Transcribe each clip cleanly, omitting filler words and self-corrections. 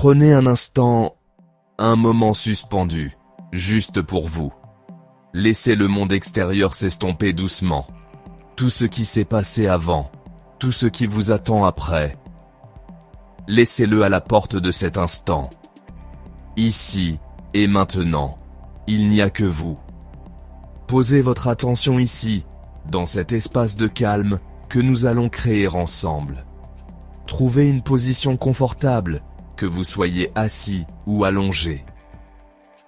Prenez un instant, un moment suspendu, juste pour vous. Laissez le monde extérieur s'estomper doucement. Tout ce qui s'est passé avant, tout ce qui vous attend après. Laissez-le à la porte de cet instant. Ici et maintenant, il n'y a que vous. Posez votre attention ici, dans cet espace de calme que nous allons créer ensemble. Trouvez une position confortable, que vous soyez assis ou allongé.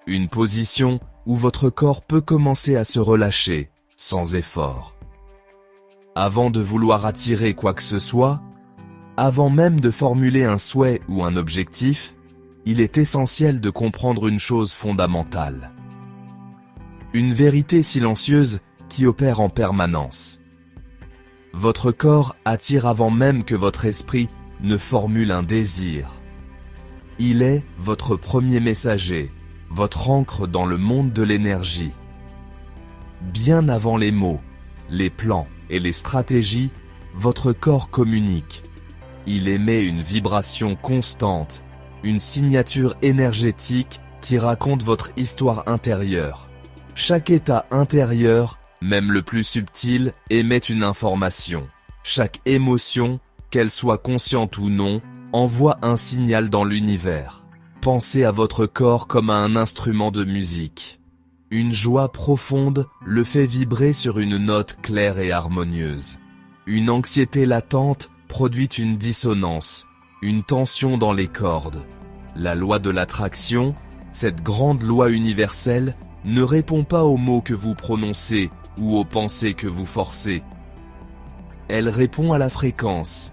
Une position où votre corps peut commencer à se relâcher, sans effort. Avant de vouloir attirer quoi que ce soit, avant même de formuler un souhait ou un objectif, il est essentiel de comprendre une chose fondamentale. Une vérité silencieuse qui opère en permanence. Votre corps attire avant même que votre esprit ne formule un désir. Il est votre premier messager, votre ancre dans le monde de l'énergie. Bien avant les mots, les plans et les stratégies, votre corps communique. Il émet une vibration constante, une signature énergétique qui raconte votre histoire intérieure. Chaque état intérieur, même le plus subtil, émet une information. Chaque émotion, qu'elle soit consciente ou non, envoie un signal dans l'univers. Pensez à votre corps comme à un instrument de musique. Une joie profonde le fait vibrer sur une note claire et harmonieuse. Une anxiété latente produit une dissonance, une tension dans les cordes. La loi de l'attraction, cette grande loi universelle, ne répond pas aux mots que vous prononcez ou aux pensées que vous forcez. Elle répond à la fréquence,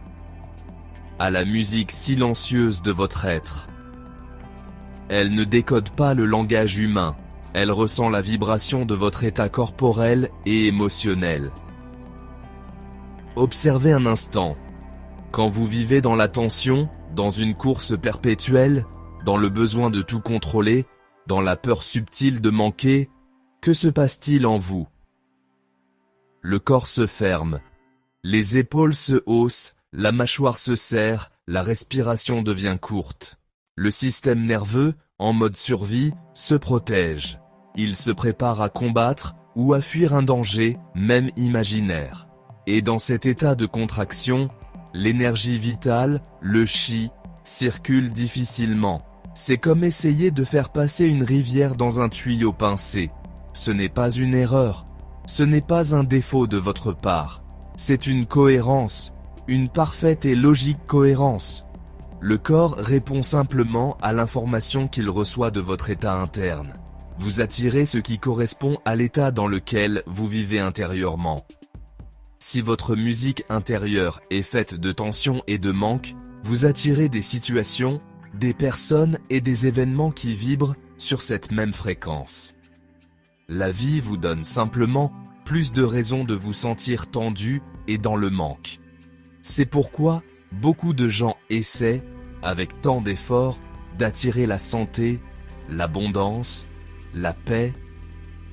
à la musique silencieuse de votre être. Elle ne décode pas le langage humain, elle ressent la vibration de votre état corporel et émotionnel. Observez un instant. Quand vous vivez dans la tension, dans une course perpétuelle, dans le besoin de tout contrôler, dans la peur subtile de manquer, que se passe-t-il en vous? Le corps se ferme, les épaules se haussent, la mâchoire se serre, la respiration devient courte. Le système nerveux, en mode survie, se protège. Il se prépare à combattre ou à fuir un danger, même imaginaire. Et dans cet état de contraction, l'énergie vitale, le chi, circule difficilement. C'est comme essayer de faire passer une rivière dans un tuyau pincé. Ce n'est pas une erreur, ce n'est pas un défaut de votre part. C'est une cohérence, une parfaite et logique cohérence. Le corps répond simplement à l'information qu'il reçoit de votre état interne. Vous attirez ce qui correspond à l'état dans lequel vous vivez intérieurement. Si votre musique intérieure est faite de tension et de manque, vous attirez des situations, des personnes et des événements qui vibrent sur cette même fréquence. La vie vous donne simplement plus de raisons de vous sentir tendu et dans le manque. C'est pourquoi beaucoup de gens essaient, avec tant d'efforts, d'attirer la santé, l'abondance, la paix.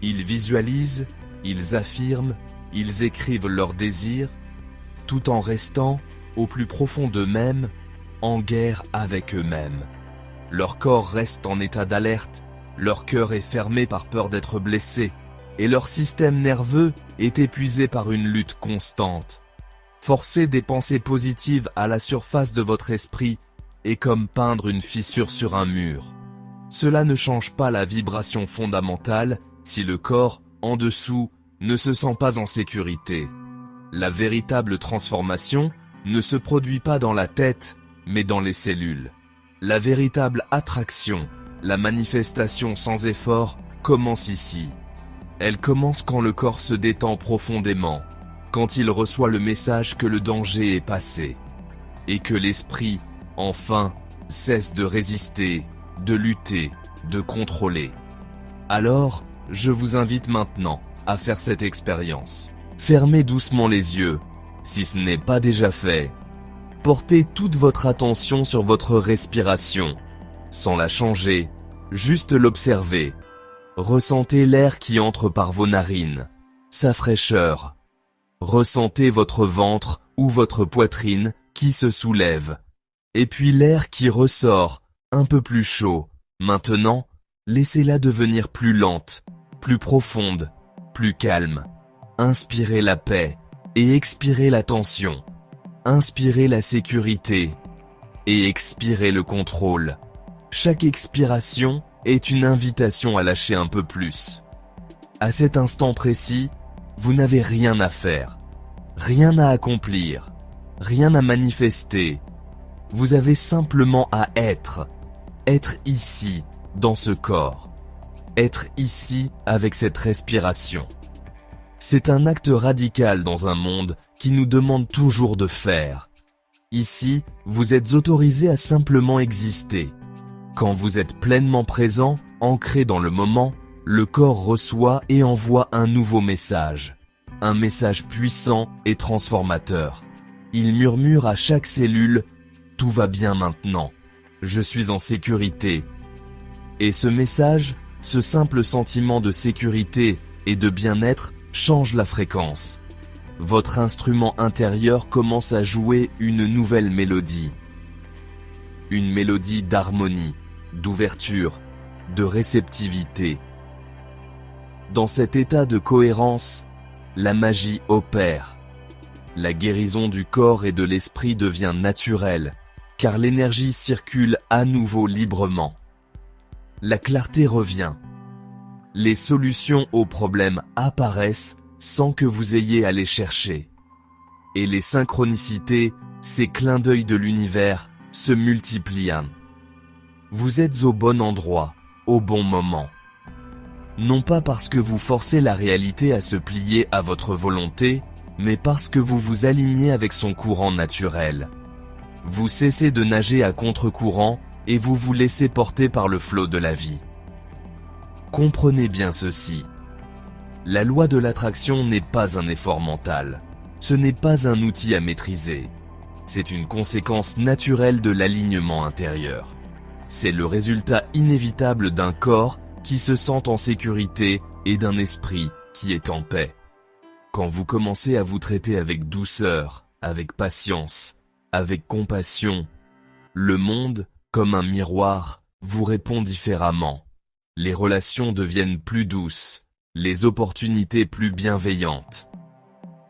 Ils visualisent, ils affirment, ils écrivent leurs désirs, tout en restant, au plus profond d'eux-mêmes, en guerre avec eux-mêmes. Leur corps reste en état d'alerte, leur cœur est fermé par peur d'être blessé, et leur système nerveux est épuisé par une lutte constante. Forcer des pensées positives à la surface de votre esprit est comme peindre une fissure sur un mur. Cela ne change pas la vibration fondamentale si le corps, en dessous, ne se sent pas en sécurité. La véritable transformation ne se produit pas dans la tête, mais dans les cellules. La véritable attraction, la manifestation sans effort, commence ici. Elle commence quand le corps se détend profondément, quand il reçoit le message que le danger est passé, et que l'esprit, enfin, cesse de résister, de lutter, de contrôler. Alors, je vous invite maintenant à faire cette expérience. Fermez doucement les yeux, si ce n'est pas déjà fait. Portez toute votre attention sur votre respiration, sans la changer, juste l'observer. Ressentez l'air qui entre par vos narines, sa fraîcheur. Ressentez votre ventre ou votre poitrine qui se soulève. Et puis l'air qui ressort, un peu plus chaud. Maintenant, laissez-la devenir plus lente, plus profonde, plus calme. Inspirez la paix et expirez la tension. Inspirez la sécurité et expirez le contrôle. Chaque expiration est une invitation à lâcher un peu plus. À cet instant précis, vous n'avez rien à faire, rien à accomplir, rien à manifester. Vous avez simplement à être ici, dans ce corps, être ici avec cette respiration. C'est un acte radical dans un monde qui nous demande toujours de faire. Ici, vous êtes autorisé à simplement exister. Quand vous êtes pleinement présent, ancré dans le moment, le corps reçoit et envoie un nouveau message. Un message puissant et transformateur. Il murmure à chaque cellule « Tout va bien maintenant. Je suis en sécurité. » Et ce message, ce simple sentiment de sécurité et de bien-être change la fréquence. Votre instrument intérieur commence à jouer une nouvelle mélodie. Une mélodie d'harmonie, d'ouverture, de réceptivité. Dans cet état de cohérence, la magie opère. La guérison du corps et de l'esprit devient naturelle, car l'énergie circule à nouveau librement. La clarté revient. Les solutions aux problèmes apparaissent sans que vous ayez à les chercher. Et les synchronicités, ces clins d'œil de l'univers, se multiplient. Vous êtes au bon endroit, au bon moment. Non pas parce que vous forcez la réalité à se plier à votre volonté, mais parce que vous vous alignez avec son courant naturel. Vous cessez de nager à contre-courant et vous vous laissez porter par le flot de la vie. Comprenez bien ceci. La loi de l'attraction n'est pas un effort mental. Ce n'est pas un outil à maîtriser. C'est une conséquence naturelle de l'alignement intérieur. C'est le résultat inévitable d'un corps qui se sent en sécurité et d'un esprit qui est en paix. Quand vous commencez à vous traiter avec douceur, avec patience, avec compassion, le monde, comme un miroir, vous répond différemment. Les relations deviennent plus douces, les opportunités plus bienveillantes.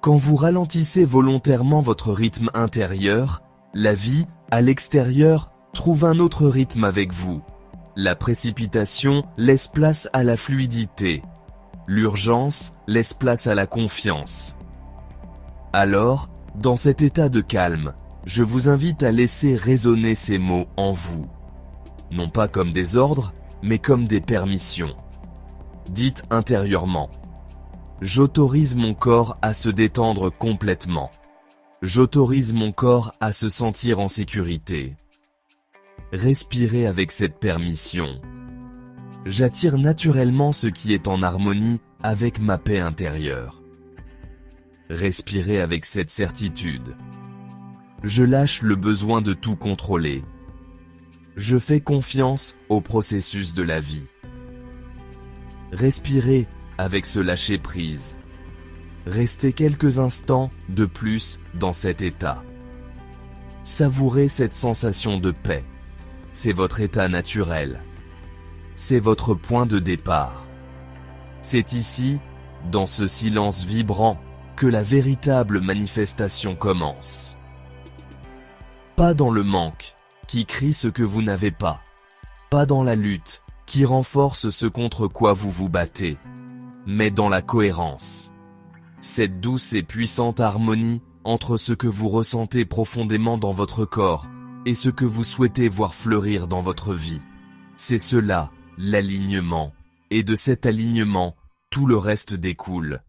Quand vous ralentissez volontairement votre rythme intérieur, la vie, à l'extérieur, trouve un autre rythme avec vous. La précipitation laisse place à la fluidité. L'urgence laisse place à la confiance. Alors, dans cet état de calme, je vous invite à laisser résonner ces mots en vous. Non pas comme des ordres, mais comme des permissions. Dites intérieurement. J'autorise mon corps à se détendre complètement. J'autorise mon corps à se sentir en sécurité. Respirez avec cette permission. J'attire naturellement ce qui est en harmonie avec ma paix intérieure. Respirez avec cette certitude. Je lâche le besoin de tout contrôler. Je fais confiance au processus de la vie. Respirez avec ce lâcher-prise. Restez quelques instants de plus dans cet état. Savourez cette sensation de paix. C'est votre état naturel. C'est votre point de départ. C'est ici, dans ce silence vibrant, que la véritable manifestation commence. Pas dans le manque, qui crie ce que vous n'avez pas. Pas dans la lutte, qui renforce ce contre quoi vous vous battez. Mais dans la cohérence. Cette douce et puissante harmonie entre ce que vous ressentez profondément dans votre corps et ce que vous souhaitez voir fleurir dans votre vie. C'est cela, l'alignement. Et de cet alignement, tout le reste découle.